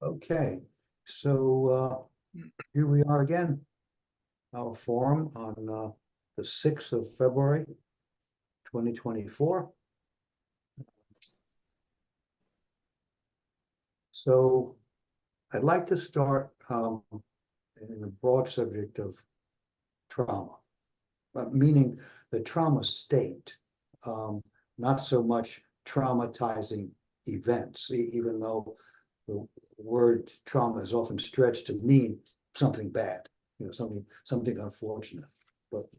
Okay, so here we are again, our forum on the 6th of February, 2024. So I'd like to start in the broad subject of trauma, meaning the trauma state, not so much traumatizing events, even though the word trauma is often stretched to mean something bad, something unfortunate. But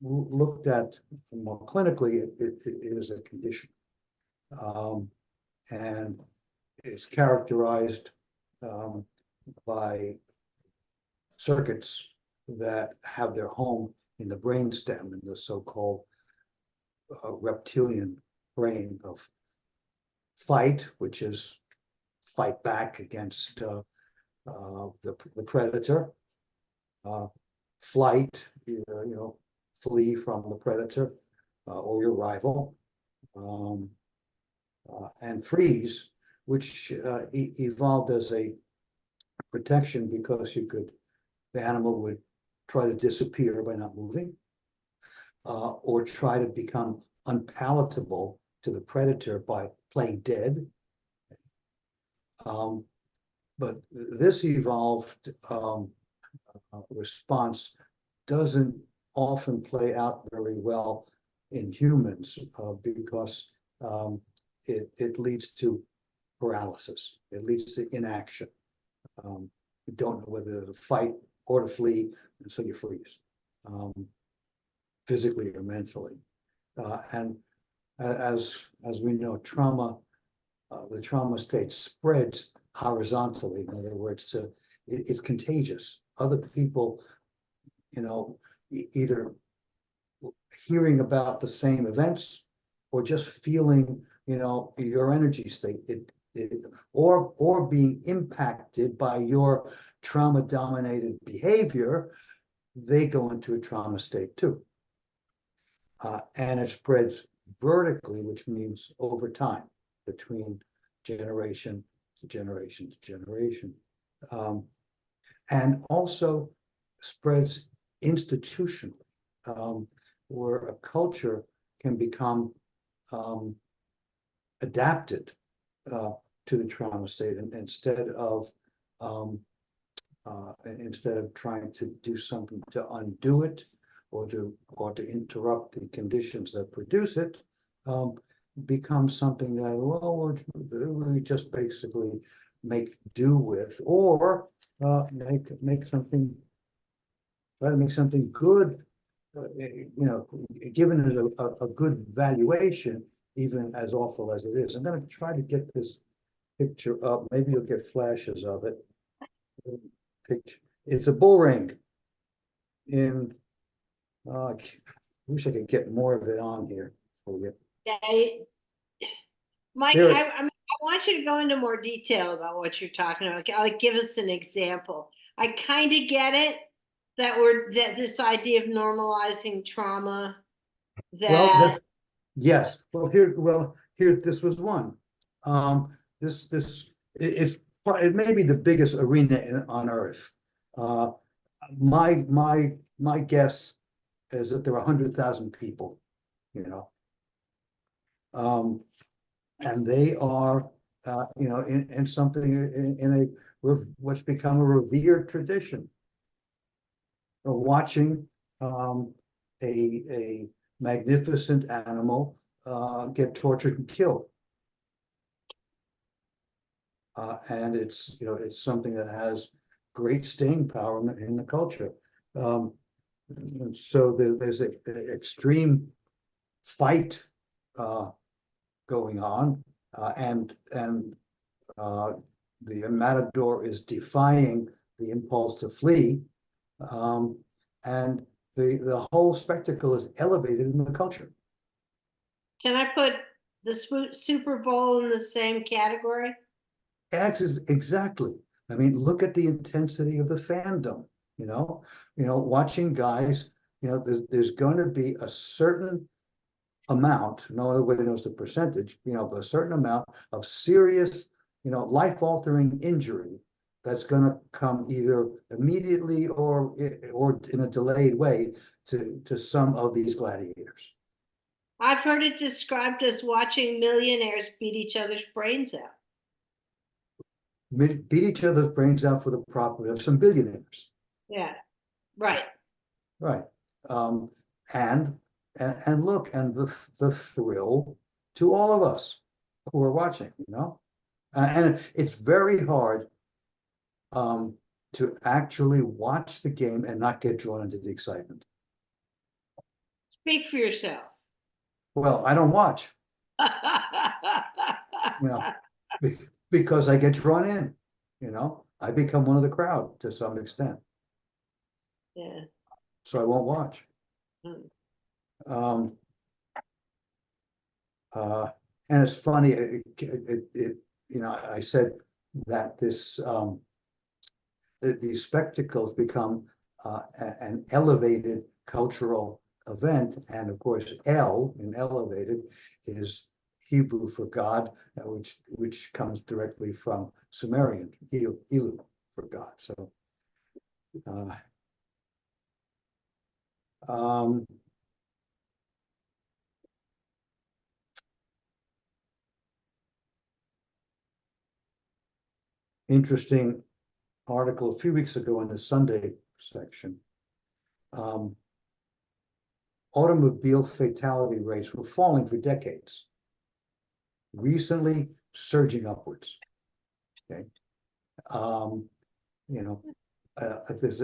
looked at more clinically, it is a condition, and it's characterized by circuits that have their home in the brainstem, in the so-called reptilian brain of fight, which is fight back against the predator, flight, flee from the predator or your rival, and freeze, which evolved as a protection because the animal would try to disappear by not moving, or try to become unpalatable to the predator by playing dead. But this evolved response doesn't often play out very well in humans because it leads to paralysis. It leads to inaction. You don't know whether to fight or to flee, and so you freeze, physically or mentally. And as we know, the trauma state spreads horizontally. In other words, it's contagious. Other people, either hearing about the same events or just feeling, your energy state, or being impacted by your trauma-dominated behavior, they go into a trauma state too. And it spreads vertically, which means over time, between generation to generation to generation. And also spreads institutionally, where a culture can become adapted to the trauma state, and instead of trying to do something to undo it or to interrupt the conditions that produce it, becomes something that, well, we just basically make do with, or make something, try to make something good, given it a good valuation, even as awful as it is. I'm going to try to get this picture up. Maybe you'll get flashes of it. It's a bull ring in, I wish I could get more of it on here for you. Mike, I want you to go into more detail about what you're talking about. Like, give us an example. I kind of get it, that this idea of normalizing trauma. Yes. Well, here, this was one. It may be the biggest arena on Earth. My guess is that there are 100,000 people, and they are, in something, in what's become a revered tradition of watching a magnificent animal get tortured and killed. And it's something that has great staying power in the culture. So there's an extreme fight going on, and the matador is defying the impulse to flee, and the whole spectacle is elevated in the culture. Can I put the Super Bowl in the same category? Exactly. I mean, look at the intensity of the fandom. Watching guys. There's going to be a certain amount. Nobody knows the percentage. But a certain amount of serious life-altering injury that's going to come either immediately or in a delayed way to some of these gladiators. I've heard it described as watching millionaires beat each other's brains out. Beat each other's brains out for the profit of some billionaires. Yeah, right. Right. And look, and the thrill to all of us who are watching, and it's very hard to actually watch the game and not get drawn into the excitement. Speak for yourself. Well, I don't watch, because I get drawn in, I become one of the crowd to some extent. Yeah. So I won't watch. Hmm. And it's funny, I said that these spectacles become an elevated cultural event, and of course, El in elevated is Hebrew for God, which comes directly from Sumerian, Ilu for God. So, interesting article a few weeks ago in the Sunday section. Automobile fatality rates were falling for decades, recently surging upwards. Okay. This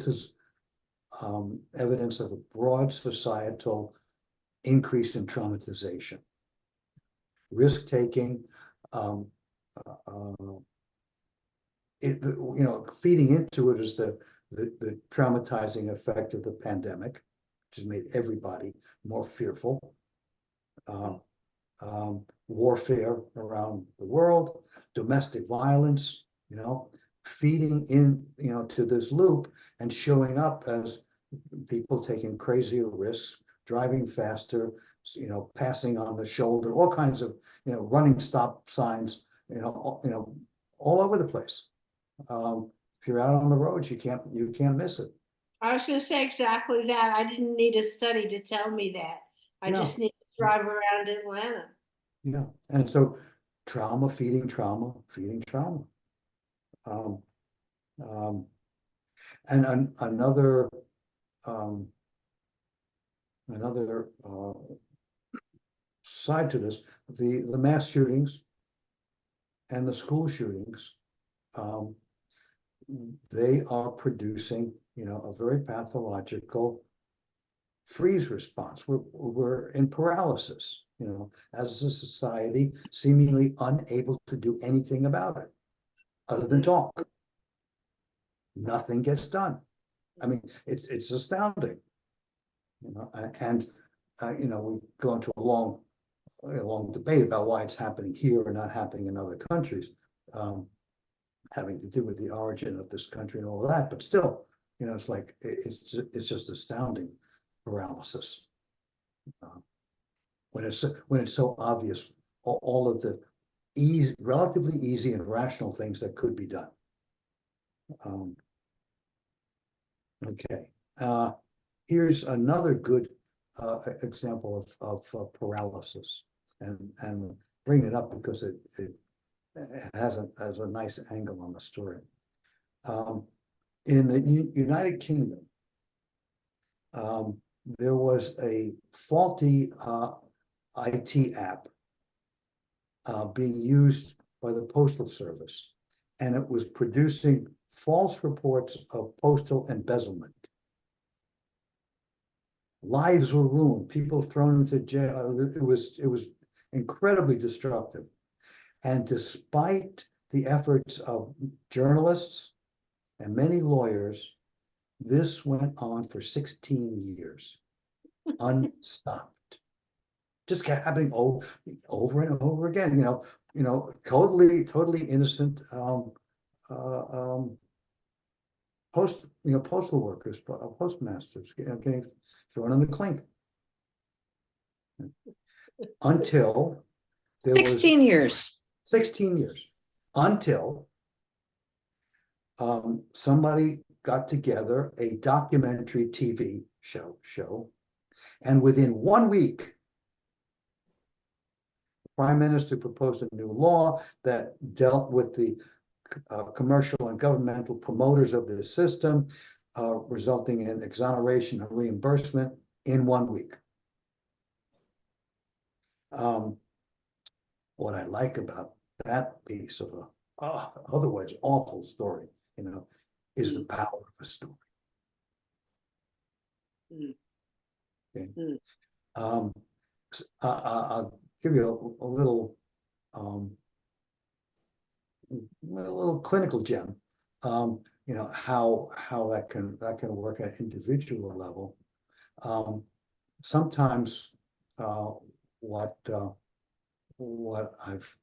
is evidence of a broad societal increase in traumatization, risk taking, feeding into it is the traumatizing effect of the pandemic, which has made everybody more fearful. Warfare around the world, domestic violence, feeding in, to this loop and showing up as people taking crazier risks, driving faster, passing on the shoulder, all kinds of, running stop signs, all over the place. If you're out on the roads, you can't miss it. I was going to say exactly that. I didn't need a study to tell me that. I just need to drive around Atlanta. Yeah, and so trauma feeding trauma, feeding trauma. And another side to this, the mass shootings and the school shootings, they are producing, a very pathological freeze response. We're in paralysis, as a society, seemingly unable to do anything about it other than talk. Nothing gets done. I mean, it's astounding, and we go into a long debate about why it's happening here and not happening in other countries, having to do with the origin of this country and all of that. But still, it's like it's just astounding paralysis when it's so obvious all of the relatively easy and rational things that could be done. Okay, here's another good example of paralysis, and bring it up because it has a nice angle on the story. In the United Kingdom, there was a faulty IT app being used by the Postal Service, and it was producing false reports of postal embezzlement. Lives were ruined, people thrown into jail. It was incredibly destructive. And despite the efforts of journalists and many lawyers, this went on for 16 years, unstopped. Just kept happening over and over again. Totally innocent postal workers, postmasters, getting thrown in the clink until there 16 years. 16 years until somebody got together a documentary TV show, and within 1 week, the Prime Minister proposed a new law that dealt with the commercial and governmental promoters of this system, resulting in exoneration and reimbursement in 1 week. What I like about that piece of a otherwise awful story, is the power of a story. Okay. I'll give you a little clinical gem. How that can work at individual level. Sometimes what I've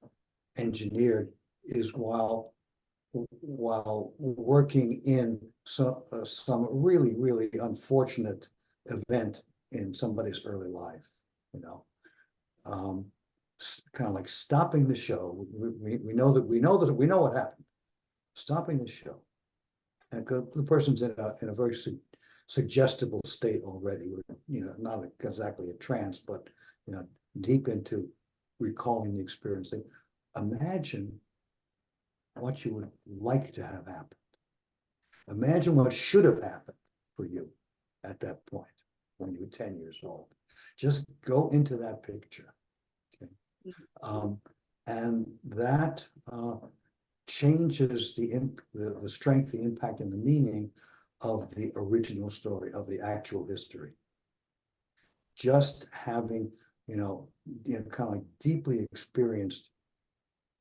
engineered is while working in some really unfortunate event in somebody's early life, kind of like stopping the show. We know what happened. Stopping the show, and the person's in a very suggestible state already. Not exactly a trance, but deep into recalling the experience. Imagine what you would like to have happen. Imagine what should have happened for you at that point when you were 10 years old. Just go into that picture. Okay. And that changes the strength, the impact, and the meaning of the original story, of the actual history. Just having, kind of like deeply experienced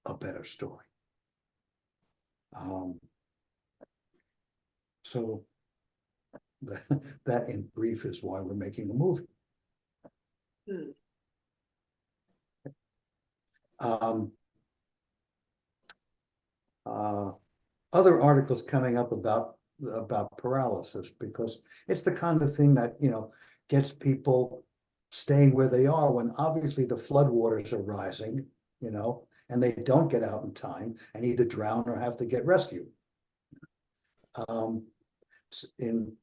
a better story. So that in brief is why we're making a movie. Other articles coming up about paralysis, because it's the kind of thing that gets people staying where they are when obviously the floodwaters are rising, and they don't get out in time and either drown or have to get rescued. In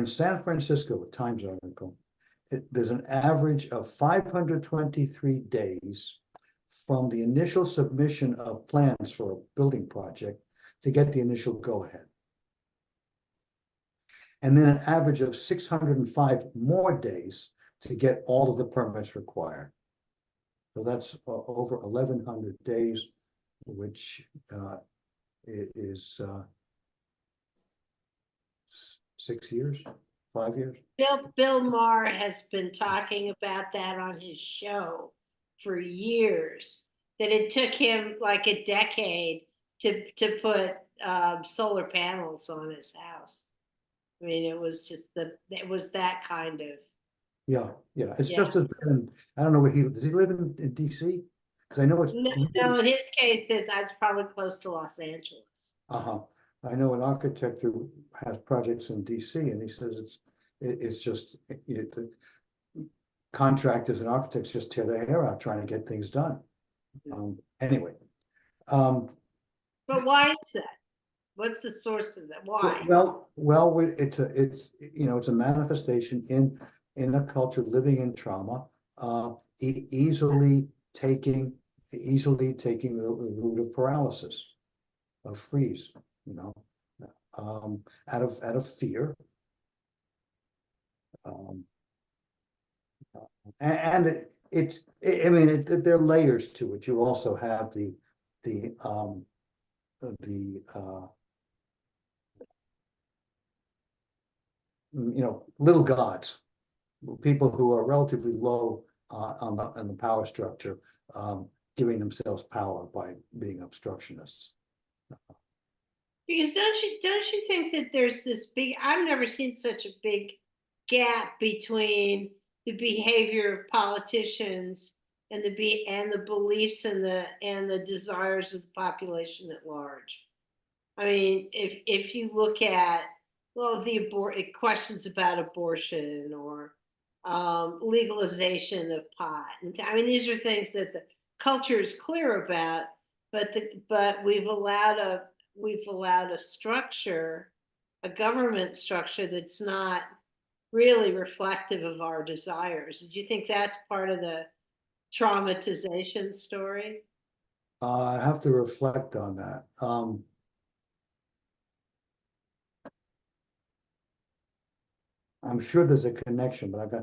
San Francisco, a Times article, there's an average of 523 days from the initial submission of plans for a building project to get the initial go-ahead. And then an average of 605 more days to get all of the permits required. So that's over 1,100 days, which is 6 years, 5 years. Bill Maher has been talking about that on his show for years, that it took him like a decade to put solar panels on his house. I mean, it was that kind of. Yeah. It's just as bad. I don't know where does he live in DC? Because I know it's no. In his case, it's probably close to Los Angeles. I know an architect who has projects in DC, and he says it's just the contractors and architects just tear their hair out trying to get things done. Anyway. But why is that? What's the source of that? Why? Well, it's a manifestation in a culture living in trauma, easily taking the route of paralysis, of freeze, out of fear. And there are layers to it. You also have the little gods, people who are relatively low on the power structure, giving themselves power by being obstructionists. Because don't you think that there's this big, I've never seen such a big gap between the behavior of politicians and the beliefs and the desires of the population at large. I mean, if you look at the questions about abortion or legalization of pot, I mean, these are things that culture is clear about, but we've allowed a structure, a government structure that's not really reflective of our desires. Do you think that's part of the traumatization story? I have to reflect on that. I'm sure there's a connection, but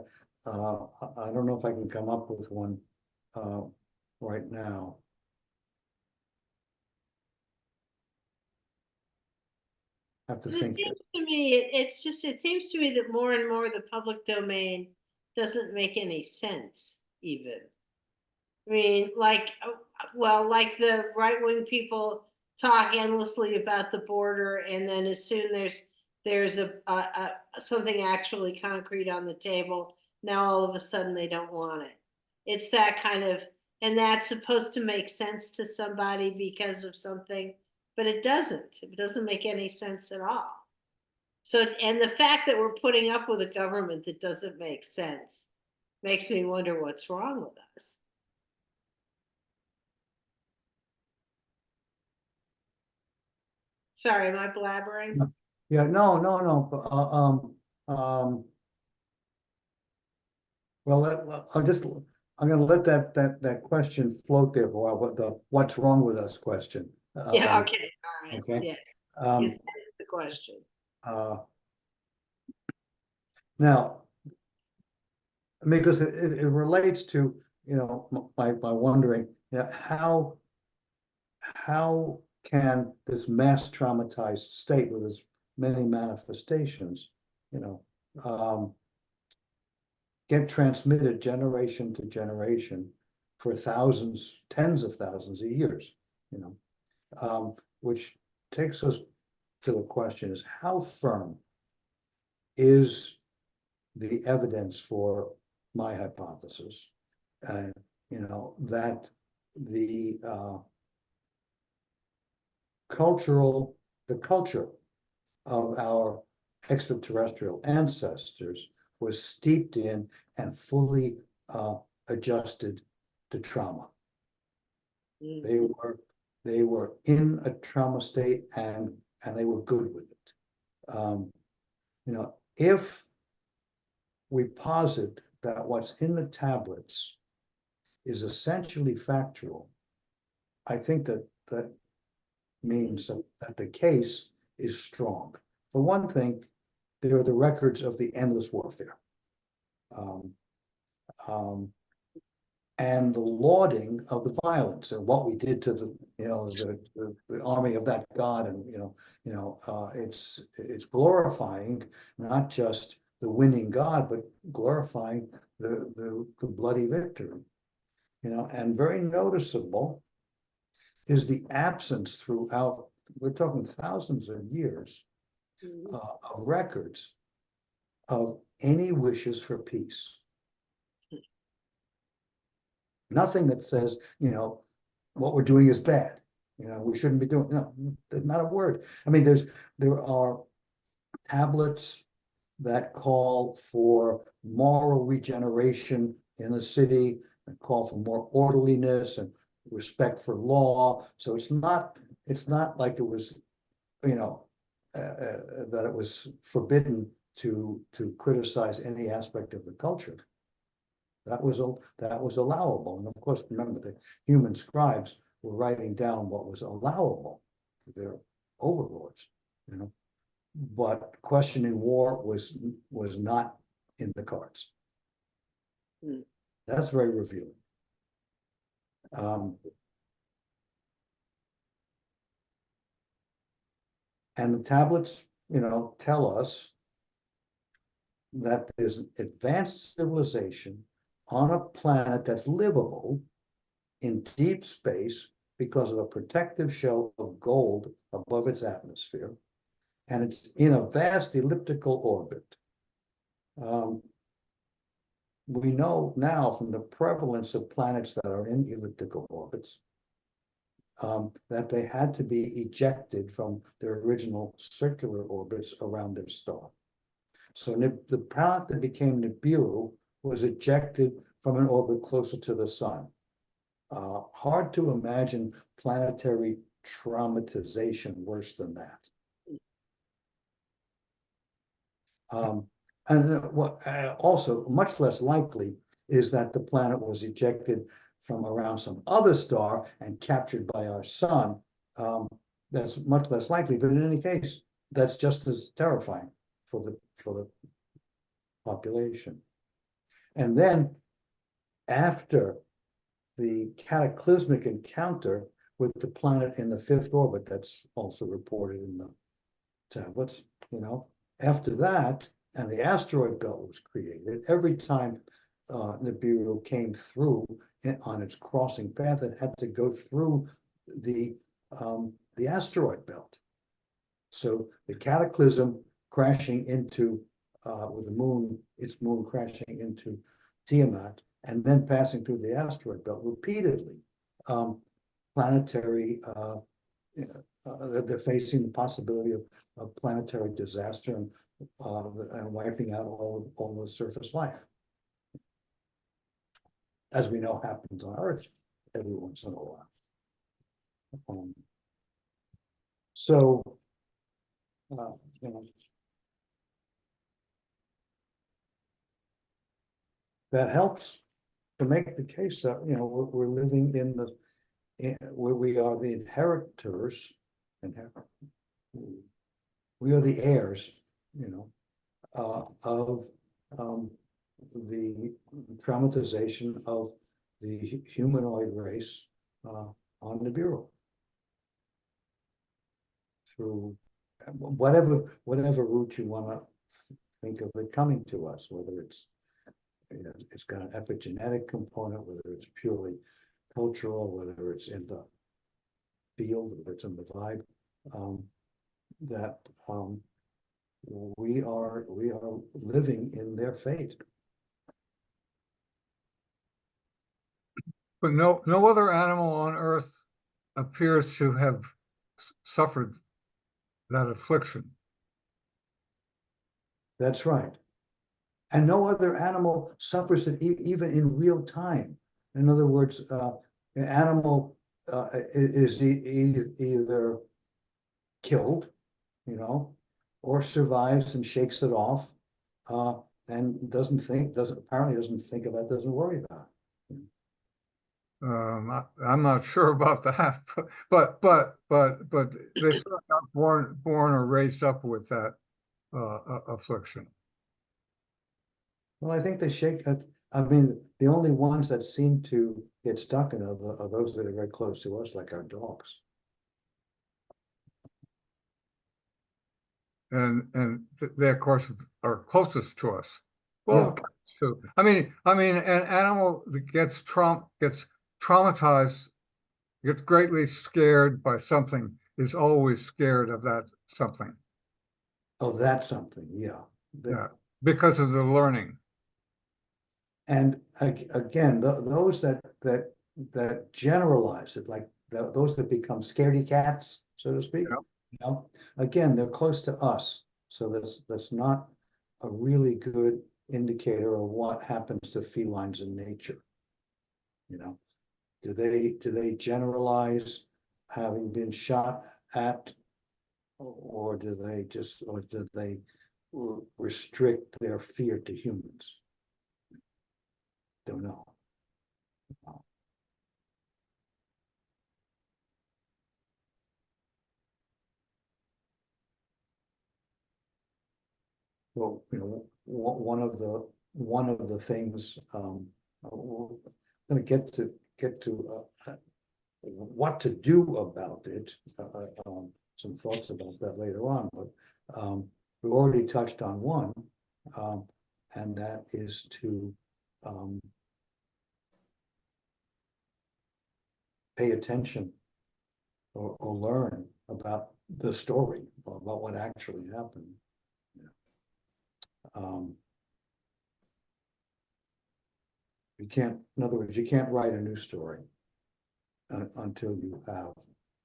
I don't know if I can come up with one uh, right now. I have to It think. seems to me, it seems to me that more and more the public domain doesn't make any sense, even. I mean, well, like the right wing people talk endlessly about the border, and then as soon there's something actually concrete on the table, now all of a sudden they don't want it. It's that kind of, and that's supposed to make sense to somebody because of something, but it doesn't. It doesn't make any sense at all. So, and the fact that we're putting up with a government that doesn't make sense makes me wonder what's wrong with us. Sorry, am I blabbering? Yeah, no. Well, I'm gonna let that question float there for a while, but what's wrong with us question. Yeah, okay, all right, Okay. yes, is Um, the question. uh, Now, because it relates to, by wondering, how can this mass traumatized state with its many manifestations, you know, um, get transmitted generation to generation for thousands, tens of thousands of years, you know, which takes us to the question is how firm is the evidence for my hypothesis, and that the the culture of our extraterrestrial ancestors was steeped in and fully adjusted to trauma. Mm. They were in a trauma state, and they were good with it. If we posit that what's in the tablets is essentially factual, I think that means that the case is strong. For one thing, there are the records of the endless warfare. Um, um, and the lauding of the violence and what we did to the army of that god, and it's glorifying not just the winning god, but glorifying the bloody victory, and very noticeable is the absence throughout, we're talking thousands of years, Mm. of records of any wishes for peace. Nothing that says, what we're doing is bad. We shouldn't be doing, no, not a word. I mean, there are tablets that call for moral regeneration in the city, that call for more orderliness and respect for law. So it's not like it was, that it was forbidden to criticize any aspect of the culture. That was allowable. And of course, remember, the human scribes were writing down what was allowable to their overlords, but questioning war was not in the cards. Mm. That's very revealing. And the tablets, tell us that there's an advanced civilization on a planet that's livable in deep space because of a protective shell of gold above its atmosphere, and it's in a vast elliptical orbit. We know now from the prevalence of planets that are in elliptical orbits that they had to be ejected from their original circular orbits around their star. So the planet that became Nibiru was ejected from an orbit closer to the sun. hard to imagine planetary traumatization worse than that. And what also much less likely is that the planet was ejected from around some other star and captured by our sun. That's much less likely, but in any case, that's just as terrifying for the population. And then after the cataclysmic encounter with the planet in the fifth orbit, that's also reported in the tablets, after that, and the asteroid belt was created, every time Nibiru came through on its crossing path, it had to go through the asteroid belt. So the cataclysm crashing into with the moon, its moon crashing into Tiamat, and then passing through the asteroid belt repeatedly. Planetary, they're facing the possibility of planetary disaster and wiping out all the surface life, as we know happens on Earth every once in a while. So, that helps to make the case that we're living in the where we are the inheritors, we are the heirs, of the traumatization of the humanoid race on Nibiru through whatever route you want to think of it coming to us, whether it's it's got an epigenetic component, whether it's purely cultural, whether it's in the field, whether it's in the vibe, that we are living in their fate. But no other animal on Earth appears to have suffered that affliction. That's right. And no other animal suffers it even in real time. In other words, an animal is either killed, or survives and shakes it off, and apparently doesn't think about it, doesn't worry about it. I'm not sure about that, but they're not born or raised up with that affliction. Well, I think they shake it. I mean, the only ones that seem to get stuck in are those that are very close to us, like our dogs. And they of course are closest to us. Well, yeah. I mean, an animal that gets traumatized, gets greatly scared by something, is always scared of that something. Of that something, yeah. Yeah, because of the learning. And again, those that generalize it, like those that become scaredy cats, so to speak, again, they're close to us. So that's not a really good indicator of what happens to felines in nature. Do they generalize having been shot at, or do they restrict their fear to humans? Don't know. Well, one of the things I'm going to get to what to do about it. Some thoughts about that later on, but we already touched on one, and that is to pay attention or learn about the story, or about what actually happened. You can't, in other words, you can't write a new story until you have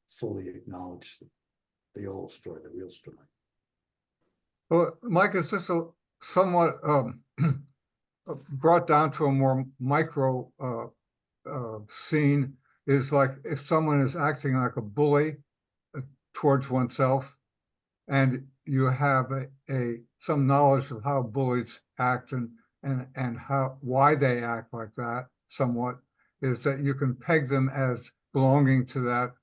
fully acknowledged the old story, the real story. Well, Mike, is this somewhat brought down to a more micro seen is like if someone is acting like a bully towards oneself, and you have some knowledge of how bullies act and why they act like that somewhat, is that you can peg them as belonging to that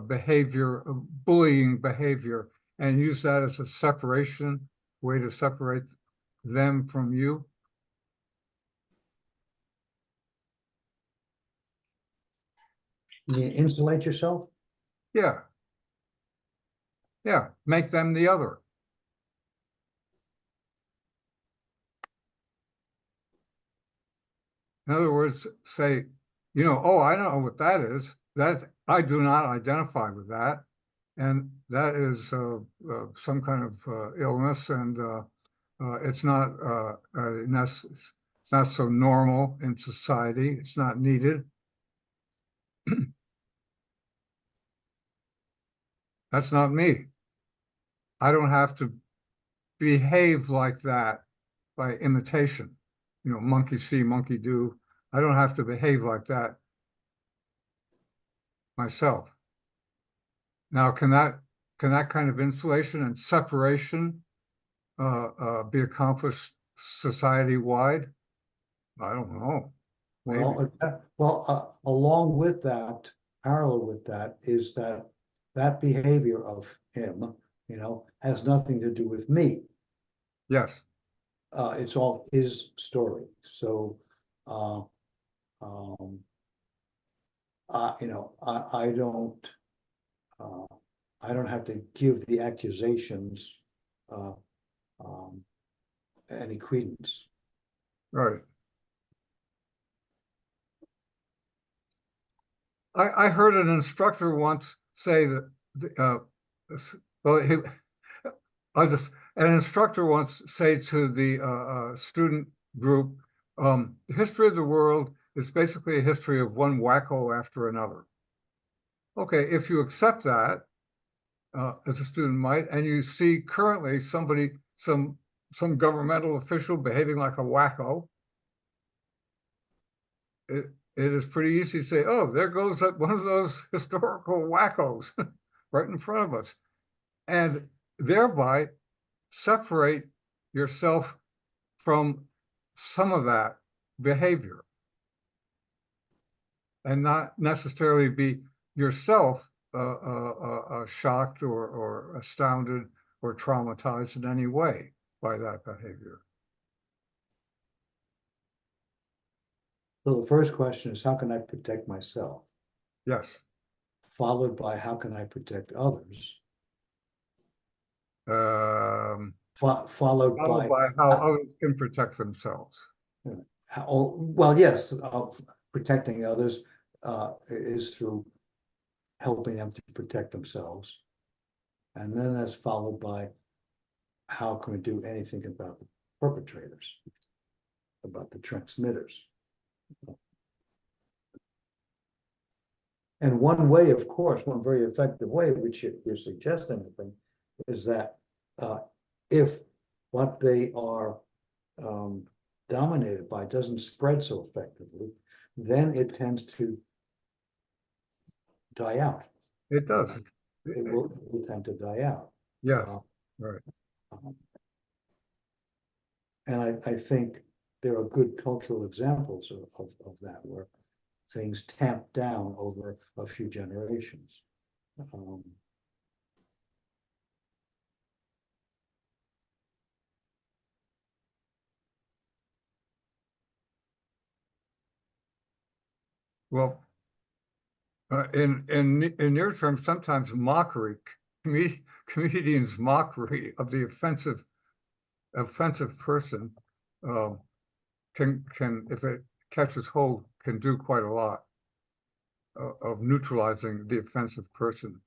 behavior, bullying behavior, and use that as a separation way to separate them from you. You insulate yourself? Yeah. Yeah, make them the other. In other words, say, oh, I don't know what that is. That I do not identify with that, and that is some kind of illness, and it's not it's not so normal in society. It's not needed. That's not me. I don't have to behave like that by imitation. Monkey see, monkey do. I don't have to behave like that myself. Now, can that kind of insulation and separation be accomplished society-wide? I don't know. Maybe. Along with that, parallel with that, is that behavior of him, has nothing to do with me. Yes. It's all his story. So, I don't have to give the accusations any credence. Right. I heard an instructor once say that, an instructor once say to the student group, the history of the world is basically a history of one wacko after another. Okay, if you accept that, as a student might, and you see currently some governmental official behaving like a wacko, it is pretty easy to say, oh, there goes one of those historical wackos right in front of us, and thereby separate yourself from some of that behavior and not necessarily be yourself shocked or astounded or traumatized in any way by that behavior. So the first question is, how can I protect myself? Yes. Followed by, how can I protect others? Followed by how others can protect themselves. Yes, protecting others is through helping them to protect themselves. And then that's followed by, how can we do anything about the perpetrators, about the transmitters? And one way, of course, one very effective way, which you're suggesting, I think, is that if what they are dominated by doesn't spread so effectively, then it tends to die out. It does. It will tend to die out. Yes, right. And I think there are good cultural examples of that, where things tamp down over a few generations. Well, in your terms, sometimes mockery, comedians' mockery of the offensive person can, if it catches hold, can do quite a lot of neutralizing the offensive person.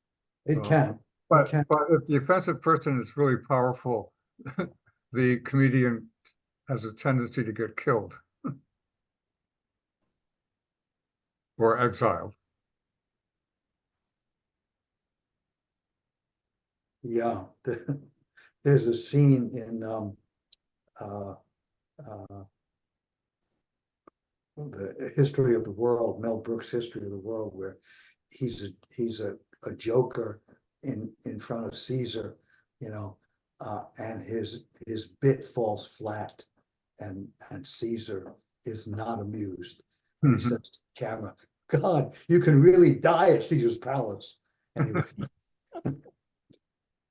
It can. But if the offensive person is really powerful, the comedian has a tendency to get killed or exiled. Yeah, there's a scene in the history of the world, Mel Brooks' History of the World, where he's a joker in front of Caesar, you know, and his bit falls flat, and Caesar is not amused, and he says to the camera, "God, you can really die at Caesar's palace." Anyway,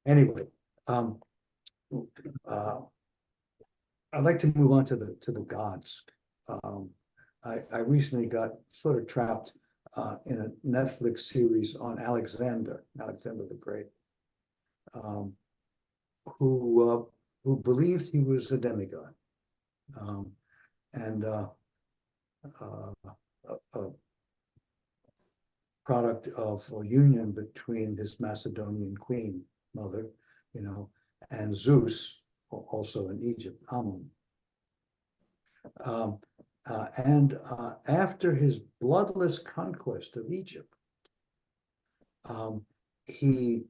anyway, I'd like to move on to the gods. I recently got sort of trapped in a Netflix series on Alexander the Great, who believed he was a demigod, and a product of a union between his Macedonian queen mother, you know, and Zeus, also in Egypt, Amun. And after his bloodless conquest of Egypt, he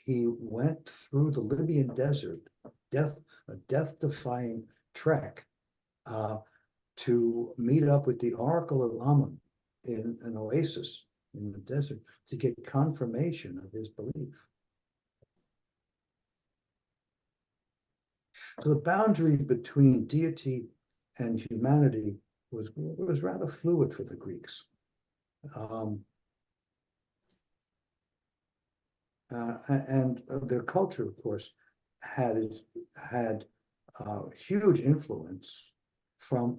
went through the Libyan desert, a death-defying trek, to meet up with the Oracle of Amun in an oasis in the desert to get confirmation of his belief. So the boundary between deity and humanity was rather fluid for the Greeks. And their culture, of course, had huge influence from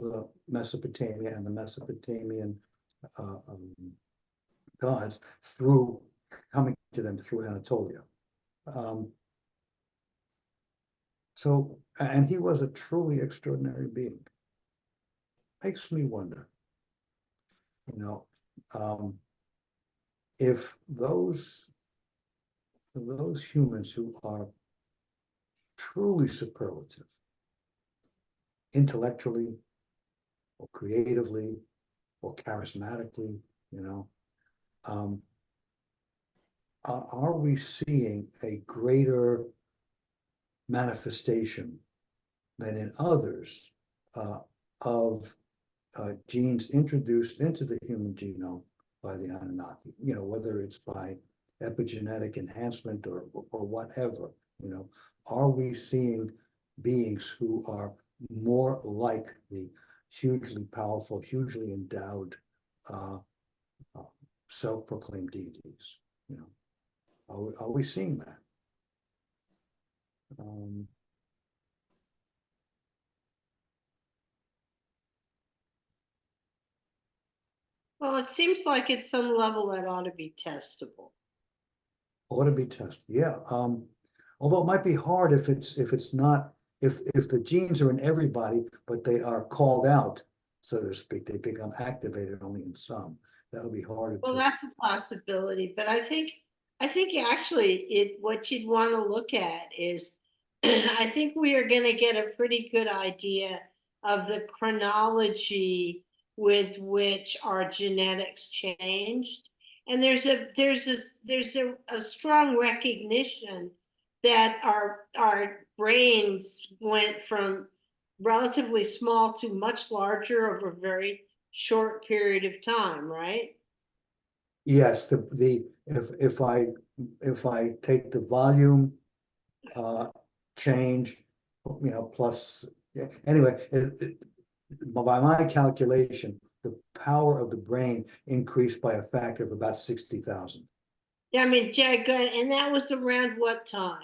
Mesopotamia and the Mesopotamian gods coming to them through Anatolia. So, and he was a truly extraordinary being. Makes me wonder, you know, if those humans who are truly superlative, intellectually or creatively or charismatically, you know, are we seeing a greater manifestation than in others of genes introduced into the human genome by the Anunnaki, you know, whether it's by epigenetic enhancement or whatever, you know, are we seeing beings who are more like the hugely powerful, hugely endowed, self-proclaimed deities, you know, are we seeing that? Well, it seems like at some level that ought to be testable. Ought to be tested, yeah. Although it might be hard if it's not, if the genes are in everybody, but they are called out, so to speak, they become activated only in some. That would be harder Well, to. that's a possibility, but I think actually what you'd want to look at is I think we are going to get a pretty good idea of the chronology with which our genetics changed. And there's a strong recognition that our brains went from relatively small to much larger over a very short period of time, right? Yes, if I take the volume change, you know, plus, yeah, anyway, by my calculation, the power of the brain increased by a factor of about 60,000. Yeah, I mean, Jack, and that was around what time?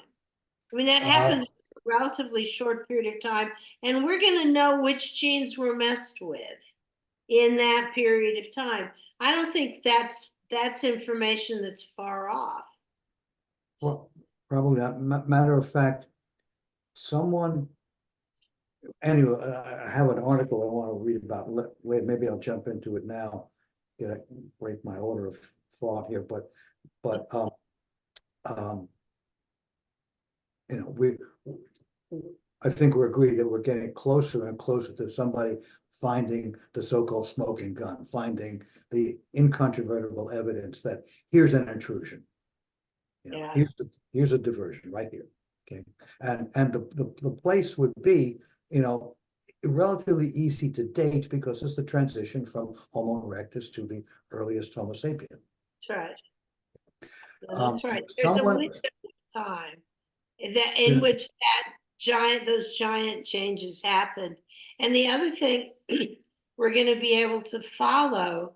I mean, that happened in a relatively short period of time, and we're going to know which genes were messed with in that period of time. I don't think that's information that's far off. Well, probably not. Matter of fact, someone, anyway, I have an article I want to read about. Wait, maybe I'll jump into it now. Break my order of thought here, but you know, I think we're agreed that we're getting closer and closer to somebody finding the so-called smoking gun, finding the incontrovertible evidence that here's an intrusion. You know, Yeah. here's a diversion right here. Okay. And the place would be, you know, relatively easy to date because it's the transition from Homo erectus to the earliest Homo sapien. That's right. That's right. There's a Someone, window of time that in which those giant changes happened. And the other thing we're going to be able to follow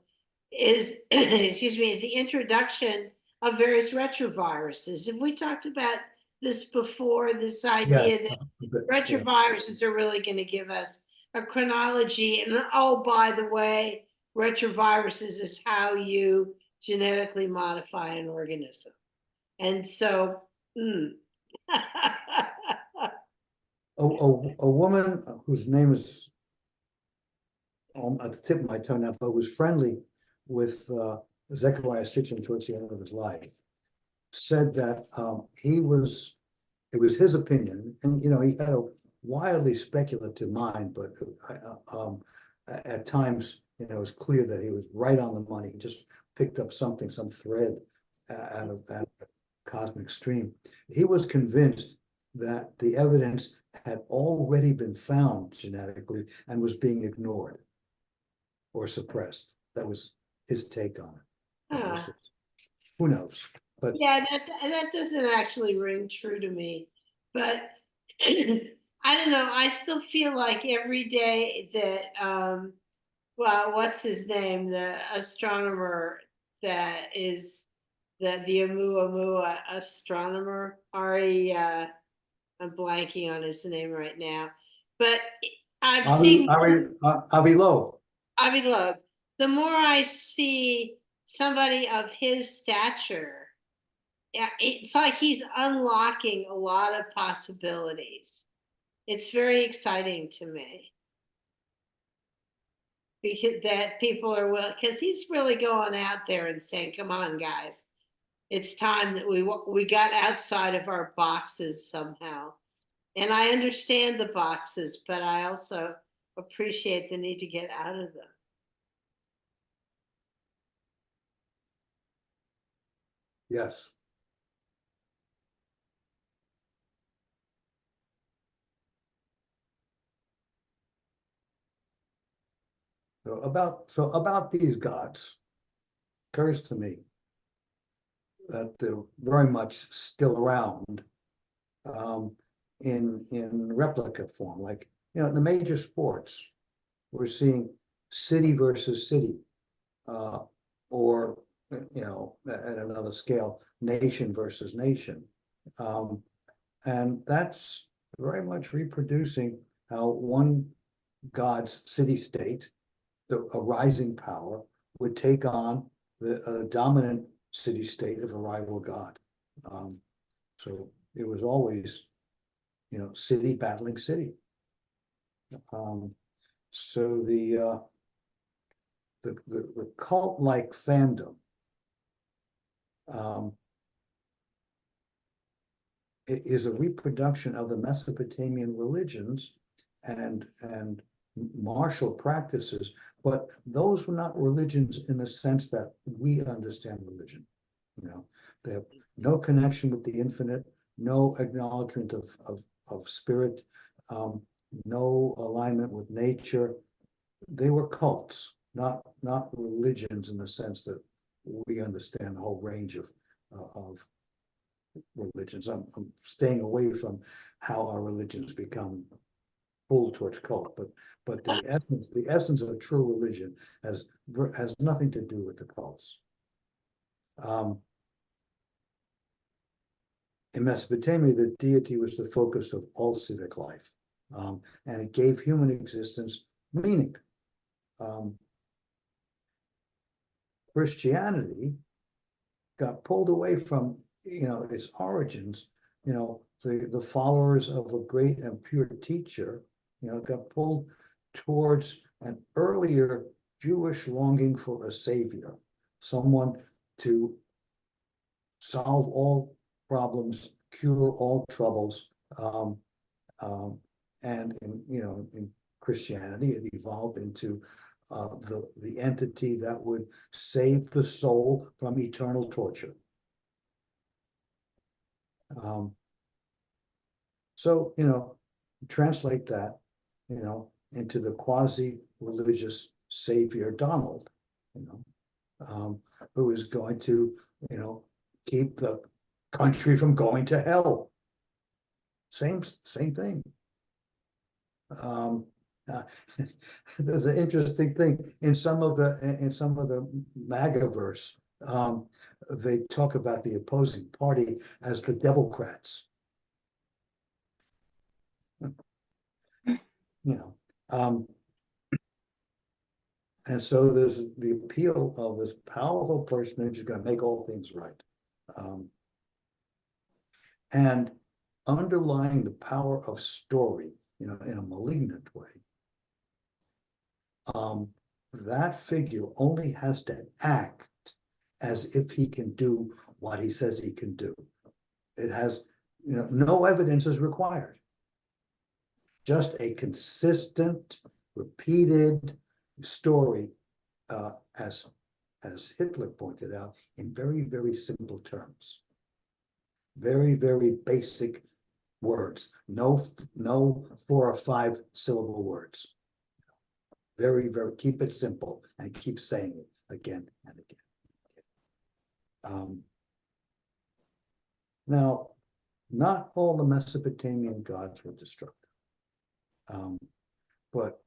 is, excuse me, is the introduction of various retroviruses. Have we talked about this before? This idea that retroviruses are really going to give us a chronology. And oh, by the way, retroviruses is how you genetically modify an organism. And so, a woman whose name is at the tip of my tongue now, but was friendly with Zechariah Sitchin towards the end of his life, said that it was his opinion, and he had a wildly speculative mind, but at times, it was clear that he was right on the money. He just picked up some thread out of that cosmic stream. He was convinced that the evidence had already been found genetically and was being ignored or suppressed. That was his take on it. Who knows? But yeah, that doesn't actually ring true to me. But I don't know. I still feel like every day that well, what's his name? The astronomer that is the Oumuamua astronomer, Ari. I'm blanking on his name right now, but I'm seeing Avi Loeb. Avi Loeb. The more I see somebody of his stature, it's like he's unlocking a lot of possibilities. It's very exciting to me because that people are because he's really going out there and saying, "Come on, guys, it's time that we got outside of our boxes somehow." And I understand the boxes, but I also appreciate the need to get out of them. Yes. So about these gods, occurs to me that they're very much still around in replica form. Like, in the major sports, we're seeing city versus city, or, at another scale, nation versus nation. And that's very much reproducing how one god's city-state, a rising power, would take on the dominant city-state of a rival god. So it was always, city battling city. So the cult-like fandom it is a reproduction of the Mesopotamian religions and martial practices, but those were not religions in the sense that we understand religion. They have no connection with the infinite, no acknowledgement of spirit, no alignment with nature. They were cults, not religions in the sense that we understand the whole range of religions. I'm staying away from how our religions become pulled towards cult, but the essence of a true religion has nothing to do with the cults. In Mesopotamia, the deity was the focus of all civic life, and it gave human existence meaning. Christianity got pulled away from its origins. The followers of a great and pure teacher, got pulled towards an earlier Jewish longing for a savior, someone to solve all problems, cure all troubles. And in Christianity, it evolved into the entity that would save the soul from eternal torture. So, translate that, into the quasi-religious savior Donald, who is going to, keep the country from going to hell. Same thing. There's an interesting thing in some of the MAGA-verse. They talk about the opposing party as the Devilcrats. And so there's the appeal of this powerful person who's going to make all things right. And underlying the power of story, in a malignant way, that figure only has to act as if he can do what he says he can do. It has, no evidence is required. Just a consistent, repeated story, as Hitler pointed out, in very, very simple terms. Very, very basic words. No 4 or 5 syllable words. Very, very, keep it simple and keep saying it again and again. Now, not all the Mesopotamian gods were destructive, but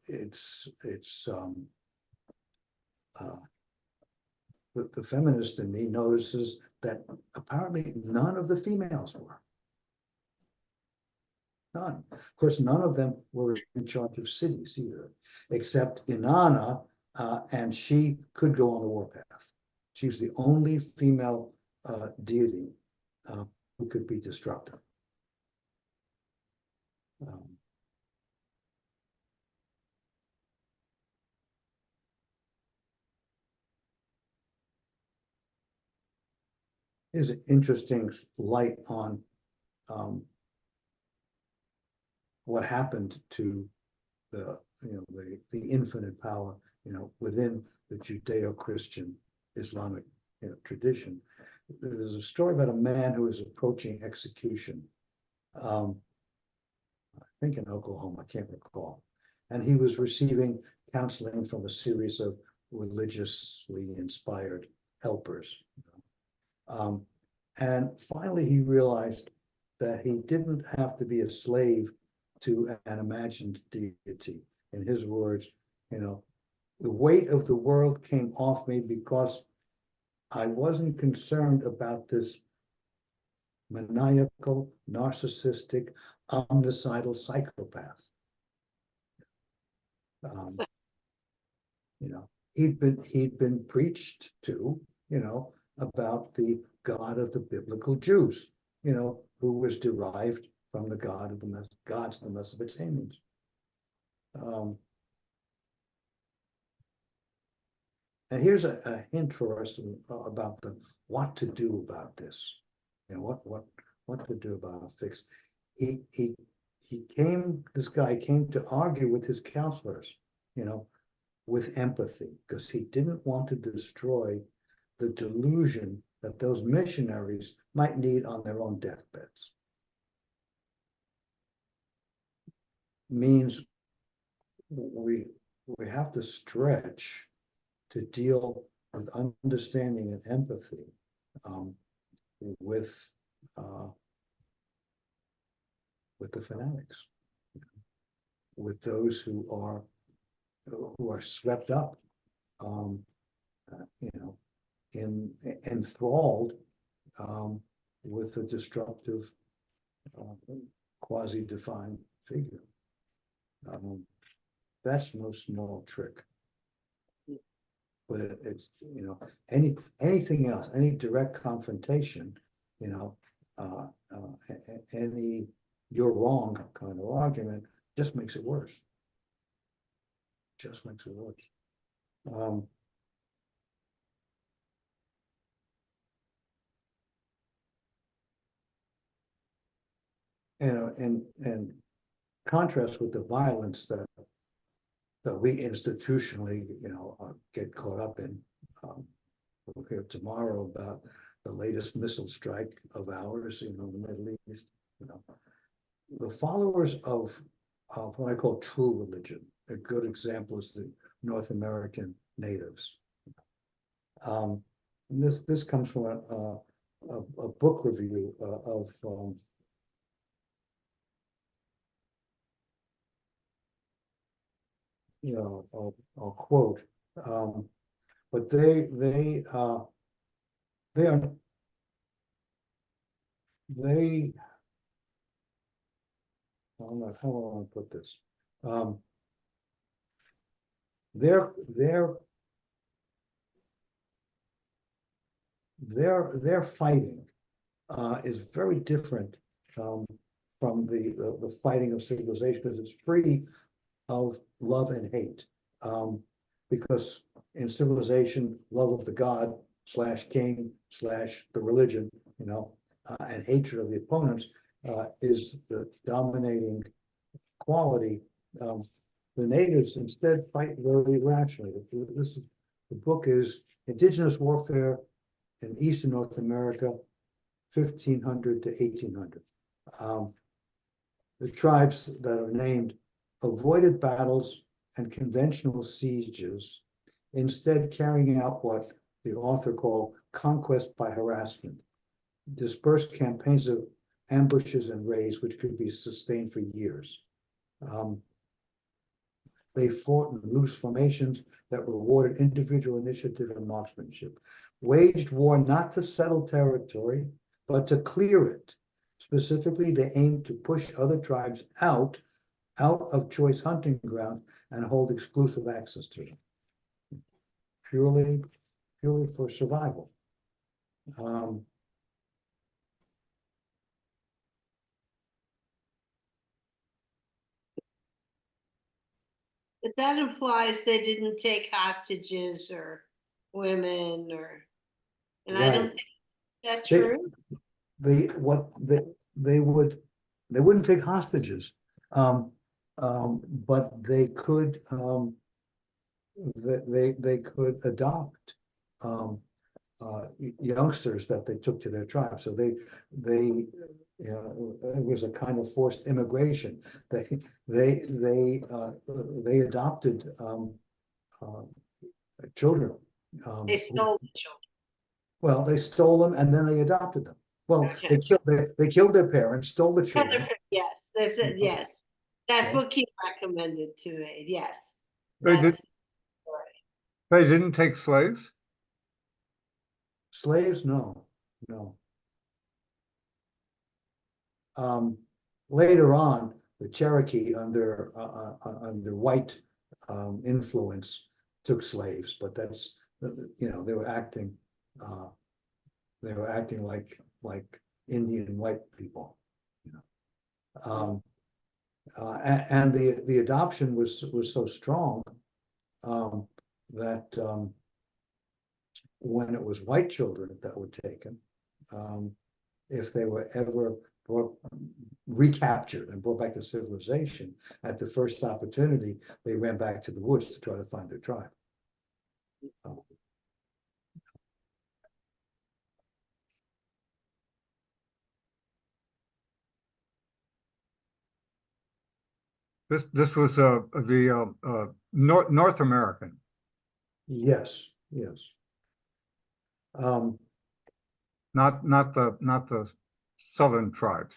the feminist in me notices that apparently none of the females were. None. Of course, none of them were in charge of cities either, except Inanna, and she could go on the warpath. She was the only female deity who could be destructive. Here's an interesting light on what happened to the infinite power within the Judeo-Christian Islamic tradition. There's a story about a man who is approaching execution, I think in Oklahoma, I can't recall, and he was receiving counseling from a series of religiously inspired helpers. And finally he realized that he didn't have to be a slave to an imagined deity. In his words, the weight of the world came off me because I wasn't concerned about this maniacal, narcissistic, omnicidal psychopath. He'd been preached to, about the God of the biblical Jews, who was derived from the God of the gods of the Mesopotamians. And here's a hint for us about what to do about this, and what to do about a fix. This guy came to argue with his counselors, with empathy, because he didn't want to destroy the delusion that those missionaries might need on their own deathbeds. Means we have to stretch to deal with understanding and empathy with the fanatics, with those who are swept up, enthralled with a destructive, quasi-defined figure. That's no small trick. But it's anything else, any direct confrontation, any "you're wrong" kind of argument just makes it worse. Just makes it worse. And contrast with the violence that we institutionally, get caught up in. We'll hear tomorrow about the latest missile strike of ours, in the Middle East. The followers of what I call true religion, a good example is the North American natives. This comes from a book review of you know, I'll quote, but they are they I don't know how I want to put this. Their fighting is very different from the fighting of civilization, because it's free of love and hate. Because in civilization, love of the god / king / the religion, you know, and hatred of the opponents is the dominating quality. The natives instead fight very rationally. The book is Indigenous Warfare in Eastern North America, 1500 to 1800. The tribes that are named avoided battles and conventional sieges, instead carrying out what the author called conquest by harassment, dispersed campaigns of ambushes and raids which could be sustained for years. They fought in loose formations that rewarded individual initiative and marksmanship, waged war not to settle territory, but to clear it. Specifically, they aimed to push other tribes out of choice hunting ground and hold exclusive access to them. Purely for survival. But that implies they didn't take hostages or women or, and I don't Right. think that's They- true. They wouldn't take hostages, but they could they could adopt youngsters that they took to their tribe. So they you know, it was a kind of forced immigration. They adopted children. They stole the children. Well, they stole them and then they adopted them. Well, Okay. they killed their parents, stole the children. Yes, that's it. Yes, that Yeah. book you recommended to me. Yes, They did, that's they didn't take slaves? Slaves, no. Later on, the Cherokee under white influence took slaves, but that's, you know, they were acting like Indian white people, you know. And the adoption was so strong that when it was white children that were taken, if they were ever recaptured and brought back to civilization, at the first opportunity, they ran back to the woods to try to find their tribe. This was the North American. Yes. Not the southern tribes.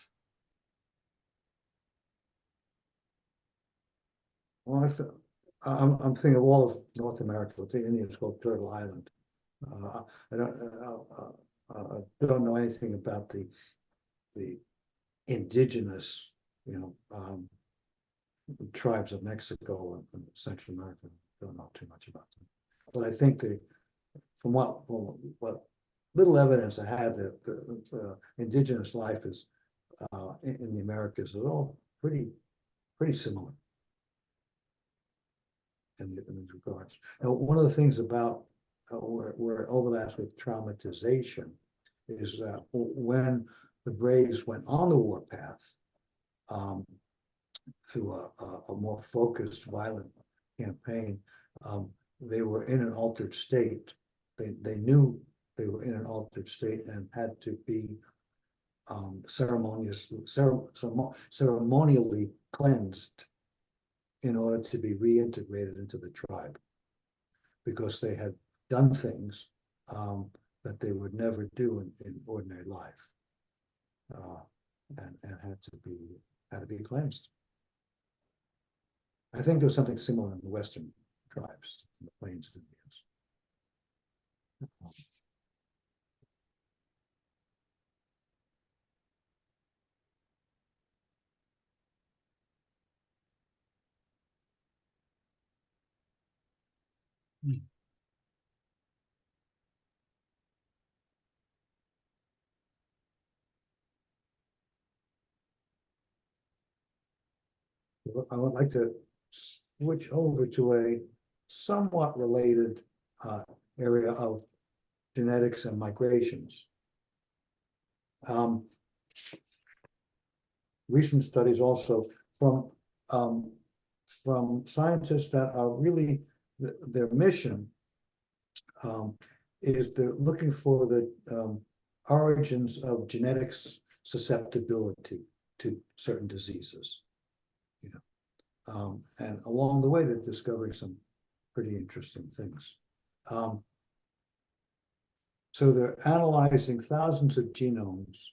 Well, I'm thinking of all of North America. The Indians called Turtle Island. I don't know anything about the indigenous, you know, tribes of Mexico and Central America. Don't know too much about them, but I think from what little evidence I have, that the indigenous life is in the Americas is all pretty similar in these regards. Now, one of the things about where it overlaps with traumatization is that when the Braves went on the warpath through a more focused, violent campaign, they were in an altered state. They knew they were in an altered state and had to be ceremonially cleansed in order to be reintegrated into the tribe, because they had done things that they would never do in ordinary life, and had to be cleansed. I think there's something similar in the Western tribes, in the Plains Indians. I would like to switch over to a somewhat related area of genetics and migrations. Recent studies also from scientists that are really their mission is they're looking for the origins of genetics susceptibility to certain diseases. And along the way, they're discovering some pretty interesting things. So they're analyzing thousands of genomes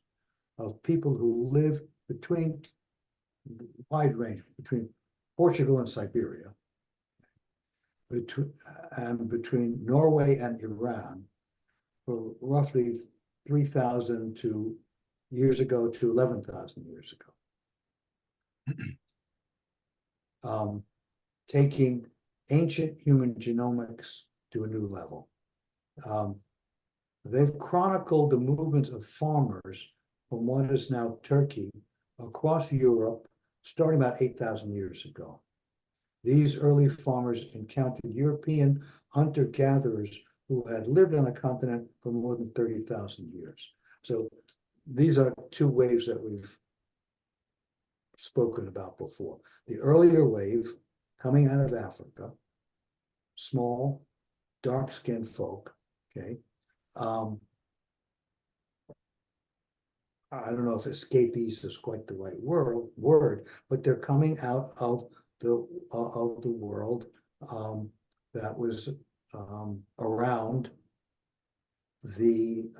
of people who live between, wide range, between Portugal and Siberia, between Norway and Iran, for roughly 3,000 years ago to 11,000 years ago. Taking ancient human genomics to a new level. They've chronicled the movements of farmers from what is now Turkey across Europe, starting about 8,000 years ago. These early farmers encountered European hunter-gatherers who had lived on a continent for more than 30,000 years. So these are two waves that we've spoken about before. The earlier wave coming out of Africa, small, dark-skinned folk, okay? I don't know if escapees is quite the right word, but they're coming out of the world that was around the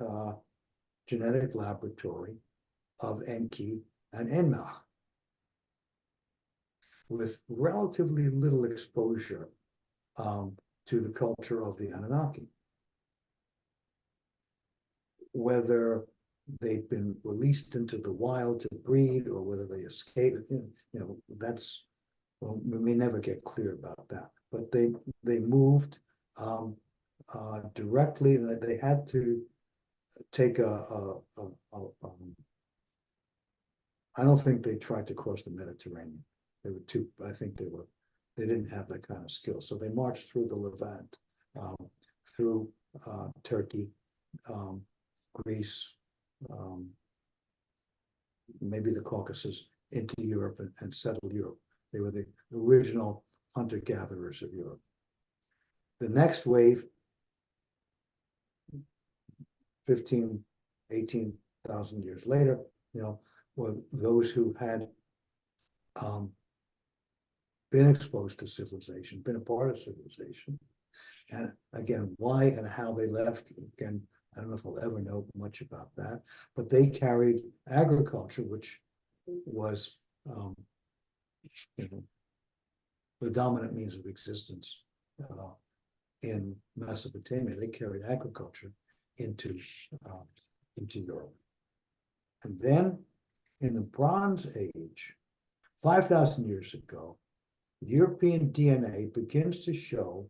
genetic laboratory of Enki and Enlil, with relatively little exposure to the culture of the Anunnaki. Whether they've been released into the wild to breed or whether they escaped, that's, well, we may never get clear about that. But they moved directly, and they had to take I don't think they tried to cross the Mediterranean. They were too, I think they didn't have that kind of skill. So they marched through the Levant, through Turkey, Greece, maybe the Caucasus, into Europe and settled Europe. They were the original hunter-gatherers of Europe. The next wave, 15, 18,000 years later, were those who had been exposed to civilization, been a part of civilization. And again, why and how they left, again, I don't know if we'll ever know much about that, but they carried agriculture, which was the dominant means of existence in Mesopotamia. They carried agriculture into Europe. And then in the Bronze Age, 5,000 years ago, European DNA begins to show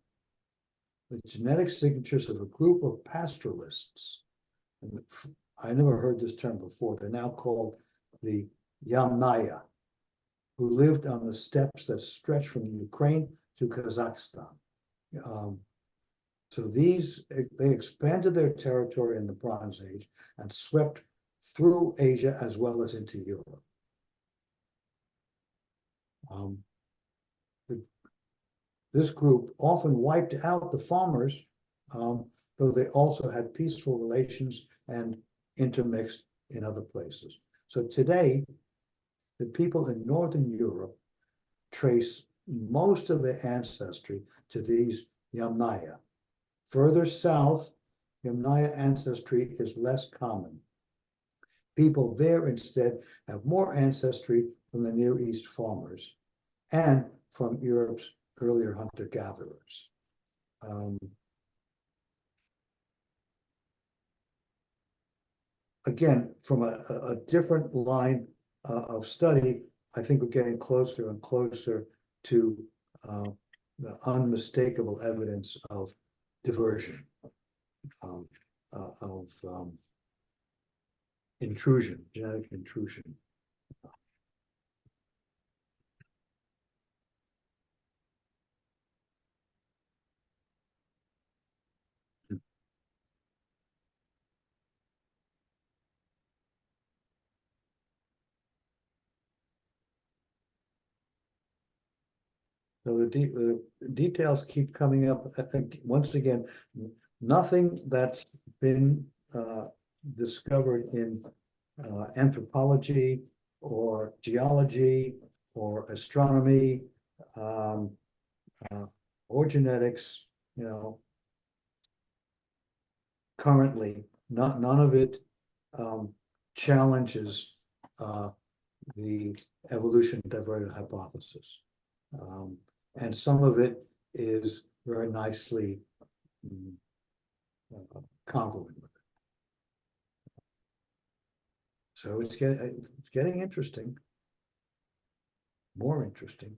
the genetic signatures of a group of pastoralists. And I never heard this term before. They're now called the Yamnaya, who lived on the steppes that stretch from Ukraine to Kazakhstan. So they expanded their territory in the Bronze Age and swept through Asia as well as into Europe. This group often wiped out the farmers, though they also had peaceful relations and intermixed in other places. So today, the people in Northern Europe trace most of the ancestry to these Yamnaya. Further south, Yamnaya ancestry is less common. People there instead have more ancestry from the Near East farmers and from Europe's earlier hunter-gatherers. Again, from a different line of study, I think we're getting closer and closer to the unmistakable evidence of diversion, of intrusion, genetic intrusion. So the details keep coming up. Once again, nothing that's been discovered in anthropology or geology or astronomy or genetics, currently, none of it challenges the evolution diverted hypothesis. And some of it is very nicely congruent with it. So it's getting interesting, more interesting.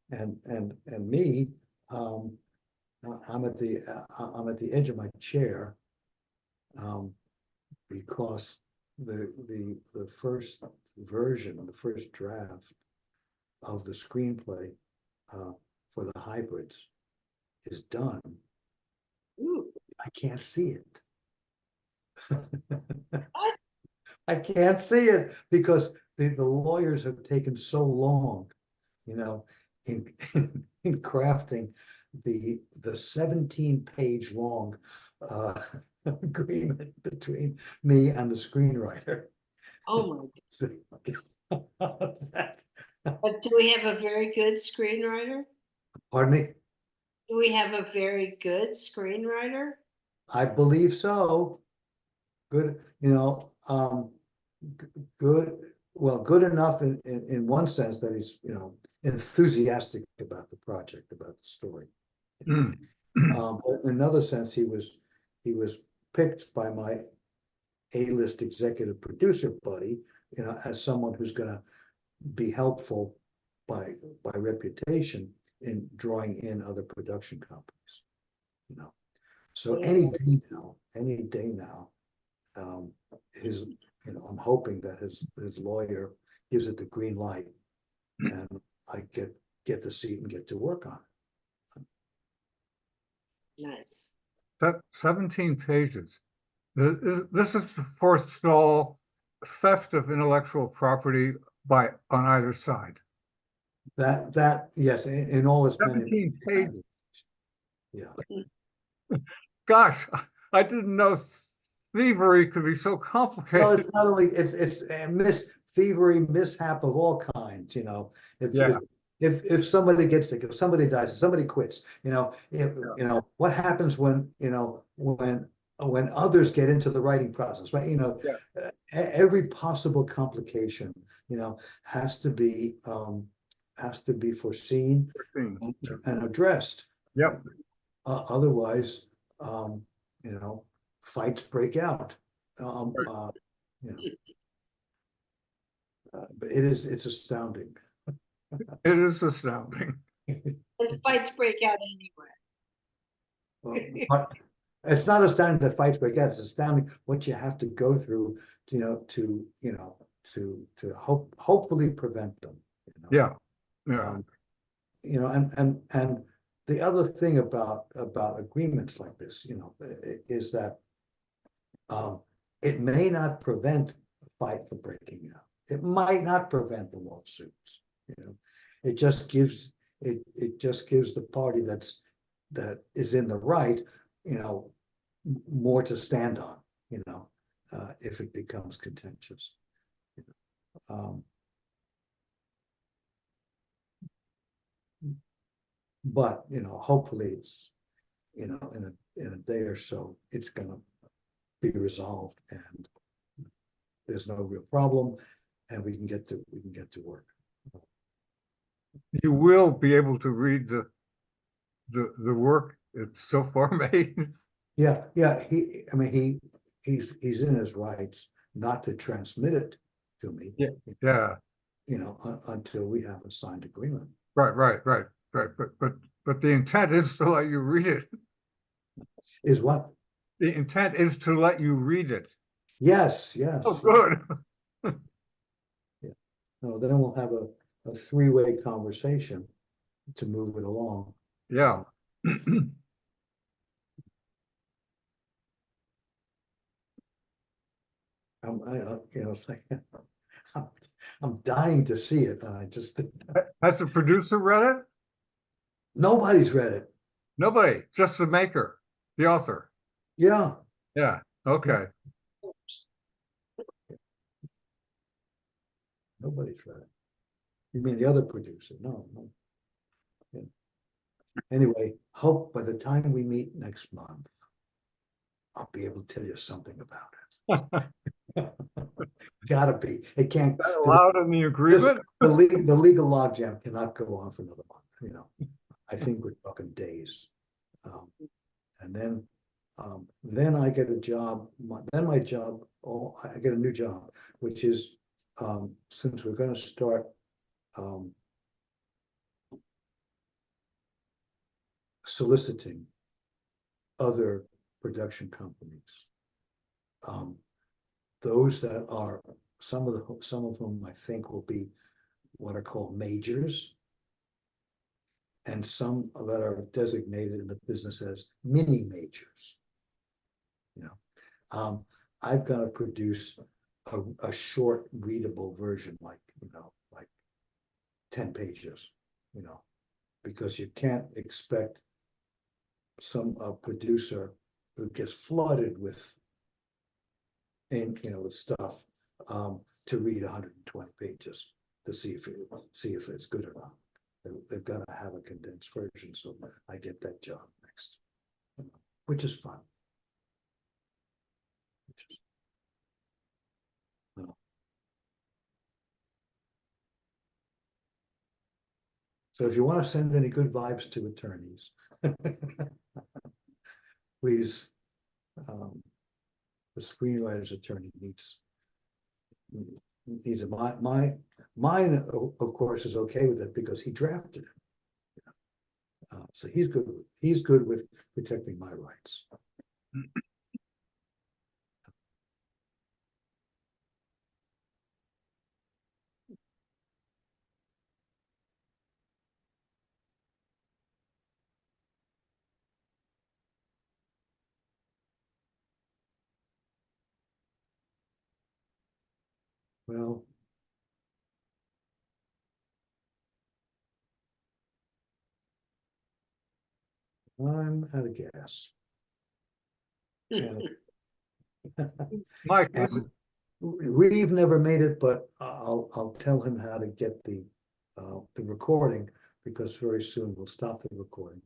And me, I'm at the edge of my chair, because the first version, the first draft of the screenplay for the hybrids is done. Ooh. I can't see it. I can't see it because the lawyers have taken so long, in crafting the 17-page long agreement between me and the screenwriter. Oh my That- But do we have a very good screenwriter? Pardon me? Do we have a very good screenwriter? I believe so. Good, good, well, good enough in one sense that he's, enthusiastic about the project, about the story. Mm. But in another sense, he was picked by my A-list executive producer buddy, as someone who's gonna be helpful by reputation in drawing in other production companies, So Yeah. any day now, I'm hoping that his lawyer gives it the green light and I get the seat and get to work on it. Nice. 17 pages. This is to forestall theft of intellectual property on either side. That yes, in all its many 17 pages. Yeah. Gosh, I didn't know thievery could be so complicated. Well, it's not only it's thievery, mishap of all kinds. If somebody gets sick, if somebody dies, if somebody quits, what happens when when others get into the writing process, right? Every possible complication, has to be foreseen and addressed. Yep. Otherwise, fights break out. But it's astounding. It is astounding. And fights break out anyway. But it's not astounding that fights break out. It's astounding what you have to go through, to hopefully prevent them. Yeah. And the other thing about agreements like this, is that it may not prevent a fight from breaking out. It might not prevent the lawsuits. It just gives the party that's that is in the right, more to stand on, if it becomes contentious. But, hopefully it's, in a day or so, it's gonna be resolved and there's no real problem and we can get to work. You will be able to read the work it's so far made. Yeah, he's in his rights not to transmit it to me. Yeah, Until we have a signed agreement. right. But the intent is to let you read it. Is what? The intent is to let you read it. Yes. Oh, good. No, then we'll have a three-way conversation to move it along. Yeah. It's like, I'm dying to see it, and I just Has the producer read it? nobody's read it. Nobody, just the maker, the author. Yeah, Yeah, okay. nobody's read it. You mean the other producer? No. Yeah. Anyway, hope by the time we meet next month, I'll be able to tell you something about it. Gotta be. It can't. Allowed in the agreement? The legal logjam cannot go on for another month. I think we're talking days. And then I get a job. My job. I get a new job, which is since we're going to start soliciting other production companies. Those that are some of whom I think will be what are called majors, and some that are designated in the business as mini majors. I've got to produce a short readable version, like 10 pages, because you can't expect some producer who gets flooded with stuff to read 120 pages to see if it's good or not. They've got to have a condensed version, so I get that job next, which is fun. So if you want to send any good vibes to attorneys, please, the screenwriter's attorney needs it. Mine, of course, is okay with it because he drafted it. So he's good with protecting my rights. Well, I'm out of gas. And, Mike, Reeve never made it, but I'll tell him how to get the recording, because very soon we'll stop the recording.